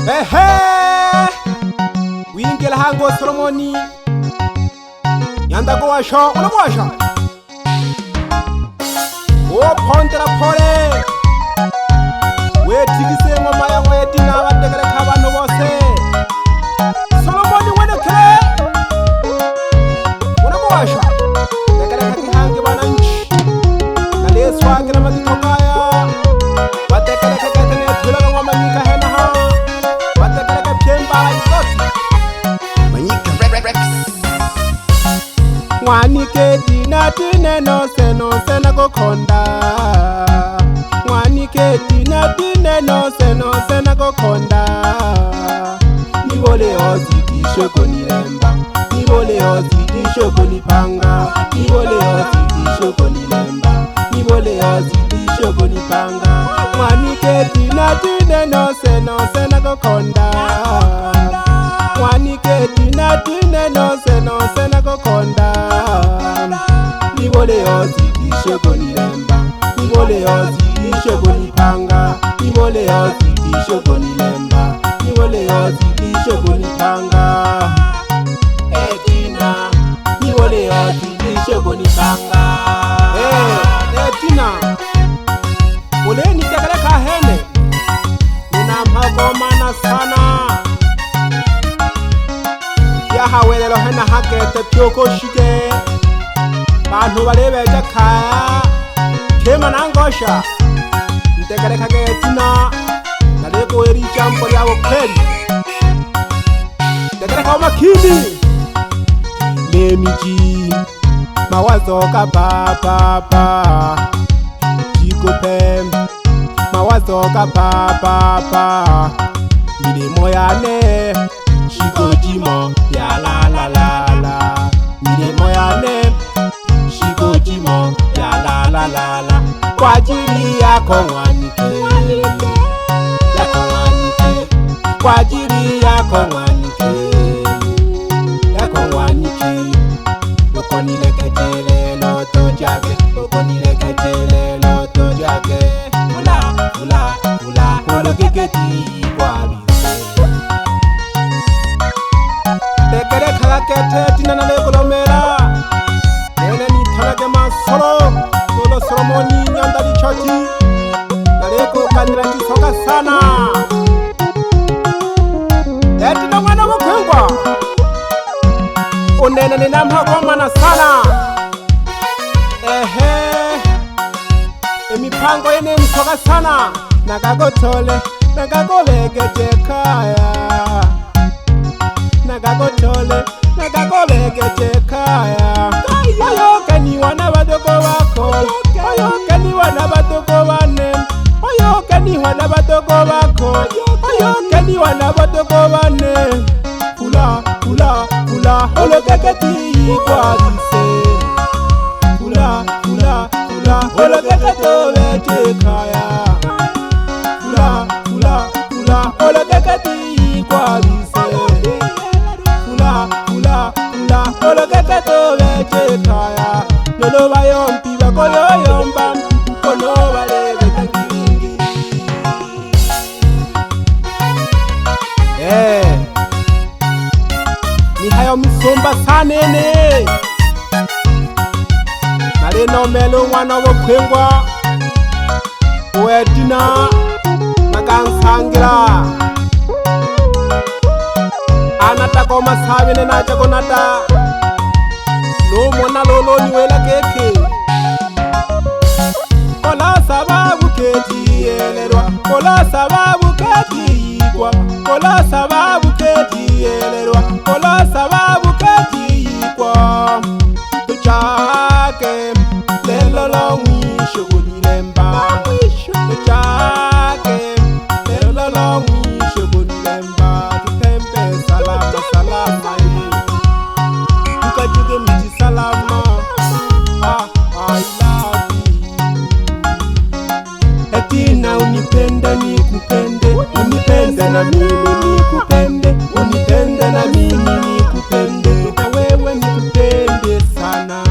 Ehe, wingela hango Solomoni Yanda washa, unamwasha pondera pole wetigise ngoma ya wetina bategereka abantu bose Solomoni wenekele unamwasha tegereka kihange bananchi naleswagira magitokaya bategereka ketene tulaga ngoma nyika hena ha bategereka pyemba ikoti manyika rex Mwanike dina dine no se na gokonda Mwanike dina dine no se na gokonda Nibole ozidi shoko nilemba Nibole ozidi shoko nipanga Nibole ozidi shoko nilemba Nibole ozidi shoko nipanga Mwanike dina dine no se na gokonda Mwanike dina dine no se na gokonda Nibole ozidi shoko nilemba Nibole ozidi shoko nipanga Nibole ozidi shoko nilemba Nibole ozidi shoko nipanga Etina Nibole ozidi shoko nipanga Etina Ule nitekeleka hene Nina mhagomana sana Yahawelelo hena hakete pyoko shige Bantu balebeje kaya Kema nangosha Ntegereka getina Naleko eri jambo lyabo kweli Ntegereka umakini Lemiji Mawazo kapapa Jikupe Mawazo kapapa Milimo yane Shikojimo ya la la la la Milimo yane Shikojimo ya la la la la Kwa ajili yako Mwanike Yako Mwanike Kwa ajili yako Mwanike Yako Mwanike Loko nileketele loto jage Loko nileketele loto jage Ula ula ula Olo keketi kwa bise Tekere kalakete tina nalekolomera Nene ni tanage masolo Solo Solomoni nyandali choti Naleko kanira kisoka sana Etina mwana mkwengwa Unene ni namhagomana sana Ehe Emipango ene msoka sana Nagagotole Nagagolegeje kaya Nagagotole Nagagolegeje kaya Oyoke ni wana badogo wako Oyoke ni wana badogo wane Oyoke ni wana badogo wako Oyoke ni wana badogo wane Pula, pula, pula Olokeketi kwa bise Pula, pula, pula Olokeketi leje kaya Pula, pula, pula Olokeketi kwa bise Pula, pula, pula Olokeketi leje kaya Lolo bayompi bako yoyomba Kono balebe takiringi Ni hayo misomba sanene Naleno melo mwana wokwengwa Uedina Nagansangira Anata koma sabine na chakonata Lomona lolo niwela keke Kola sababu keti elerwa Kola sababu keti igwa Kola sababu keti elerwa Kola sababu keti igwa Tuchake Lelo lo mwisho kunilemba Tuchake Lelo lo mwisho kunilemba Tutempe salama salama Tukajuge mji salama I love you Etina unipende nikupende Unipende na mimi nikupende Unipende na mimi nikupende Na wewe nikupende sana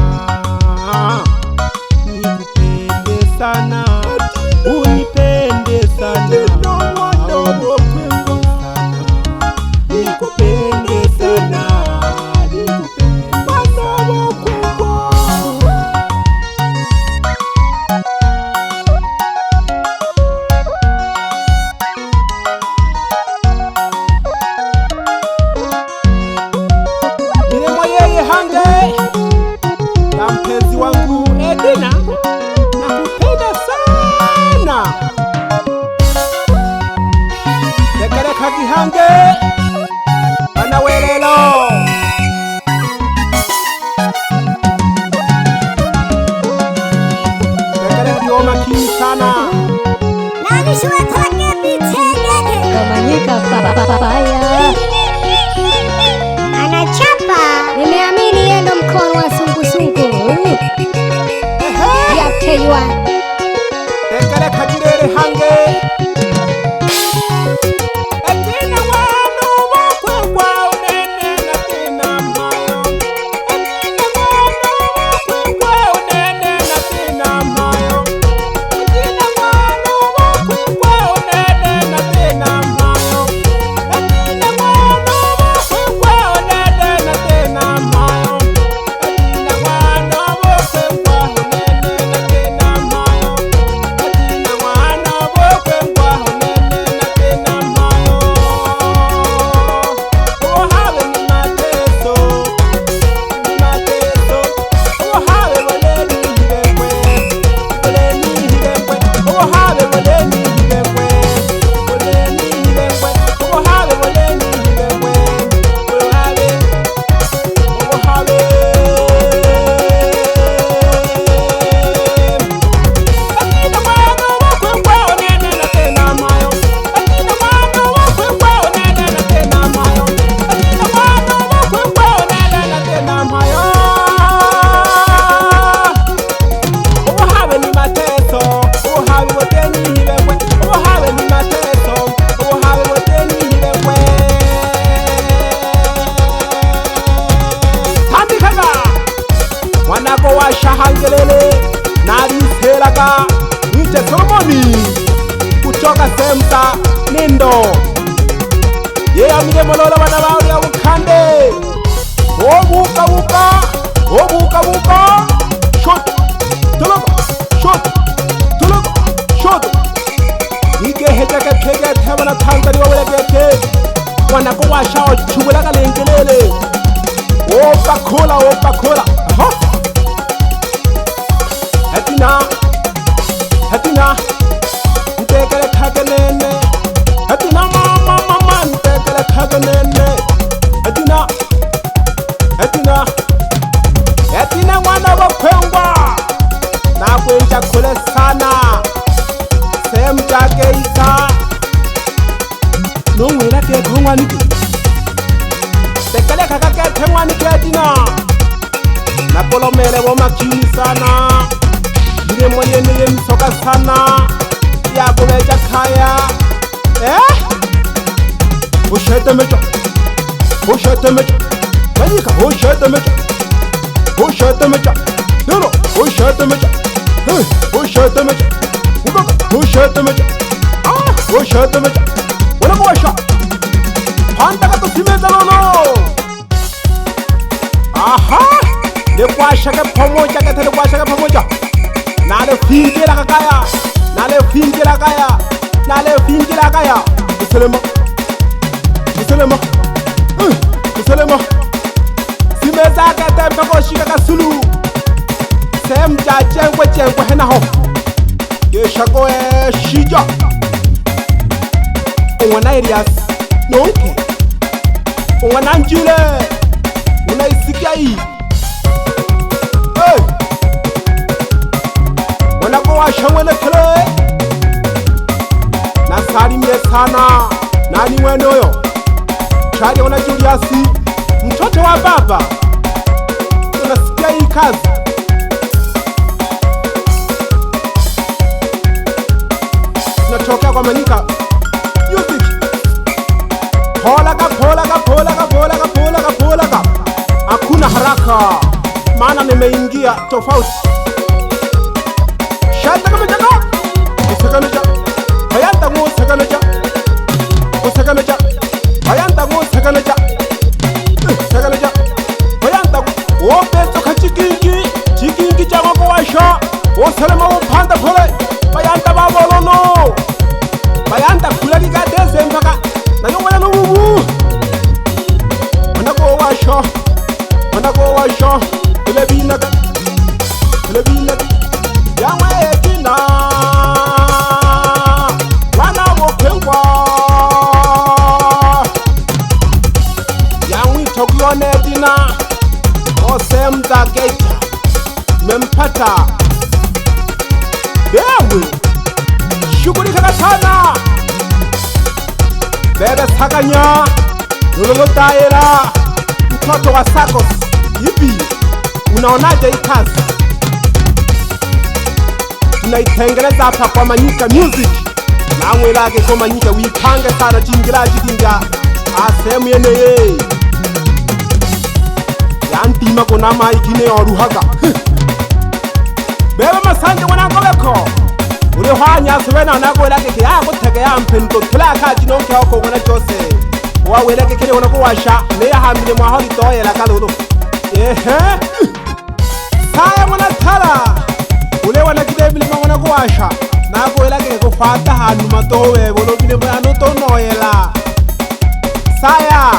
Nikupende sana hange wanawelelo tekele ndio makini sana nani shwe kwenye vitenge Kamanyika faya anachapa. nimeamini yeye ndo mkono wa sungusungu yakeywa tekele kagirere hange etina wanu wakwekwa unene na tina mayo etina wanu wakwekwa unene na tina mayo etina wanu wakwekwa unene na tina mayo etina wanu wakwekwa unene na tina mayo etina wanu wakwekwa unene na tina mayo etina wanu wakwekwa unene na tina mayo uhawe ni mateso uhawe waleni hibekwe uhawe waleni hibekwe uhawe waleni hibekwe uhawe Atina wanu wakwekwa unene na tina mayo atina wanu wakwekwa unene na tina mayo atina wanu wakwekwa unene na tina mayo uhawe ni mateso uhawe woteni hibekwe uhawe ni mateso uhawe woteni hibekwe tandikaga wanako washahangelele naliselaga nite Solomoni kutoka semsa nindo yeyamile molola bana bawe ya ukande obuka shot tologa igehejeke pegete bana Tanzania wabelekete wanako washao chubulaga lengelele opakola aha Hatina ntekele kagenene Hatina mama ntekele kagenene Hatina mwana wakwengwa na kwenja kule sana semjake isa nungwila ke kongwaniki tekele kakakete ngwaniki Hatina napolomele womakini sana ile mwenye misoka sana ya kubeja kaya ushete mecha manika ushete mecha nero ushete mecha ukaka ushete mecha wala kwasha panda kato simeza nono aha le kwasha ke pomoja ke kwasha ke pomoja nale fingira kaya uselema simeza ka tempe ko shika ka sulu sem ja chengwe hena ho ye shako shija ungwana Elias nonke ungwana njule unaisikia hii wanako washawele kele nasalimie sana nani mwene oyo chali wana Juliasi mtoto wa baba unasikia hii kazi natokea kwa Manyika music polaga hakuna haraka maana nimeingia tofauti shanta kama jaga usakameja bayanta mu usakameja bayanta mu usakameja bayanta opeto chikingi chako kwasha osalema upanda pole bayanta babolono bayanta kulali ka desempaka nayo wala no bubu manako washa telebina yawe etina wana wo bebe sakanya lolo taira mtoto wa Sakos. Hivi unaonaje hii kazi tunaitengeneza hapa kwa Manyika Music? Namwe lake kwa Manyika wipange sana jingira jikinga asemu yeneye yantima kuna maikine oruhaga bebe masanje wanakobeko uri hwanya subena nakolake ke agutege yampento tulaka jinonke hoko ngona cyose waweleke kire wona kuwasha ne yahamire mwa hori toyela kalulu saya mwana tala ule wana kidebili mwana kuwasha nakolake kufata hanu matowe bolo bine mwana tonoyela saya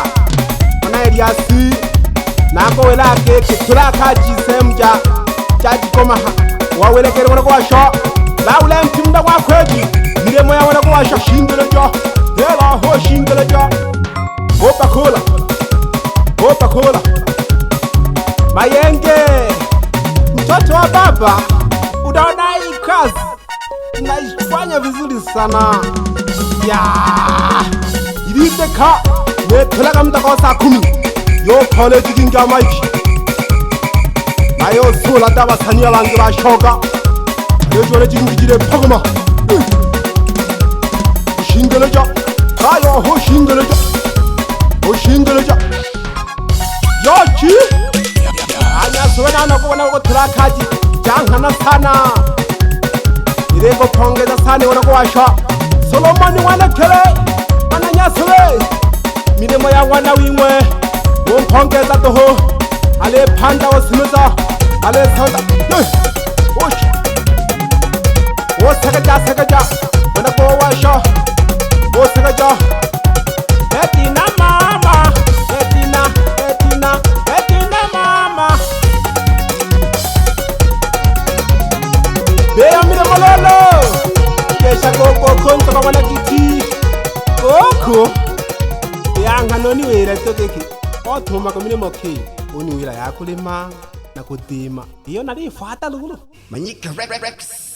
mwana Eliasi nakolake tulaka jisemja jajikoma waweleke wona kuwasha laule mtimda wa kwegi miremo ya wana kuwasha shingeleja hela ho shingeleja Opa kola Mayenge mtoto wa baba unaona hii kazi naifanya vizuri sana ya iliteka netelaga mtaka saa 10 yo college kinga maiki ayo sula daba sanya langi bashoga yo jore jingijire pagoma shingeleja ayo ho shingeleja yochi anya suwena na kuona uko tulakaji jangana sana irego pongeza sana wana kuwasha Solomoni wanekele wananyaswe miremo ya wana wimwe wompongeza toho ale panda wasinuza ale sanda oshi osakaja wana kuwasha osakaja Etina mama, Etina mama. Beya mire mololo, kesha koko konta wana kiti. Koko, yanga noni wera tokeke. Otuma kamine moke, oni wera yakulima na kudima. Iyo nari fata lulu. Manyika Rex.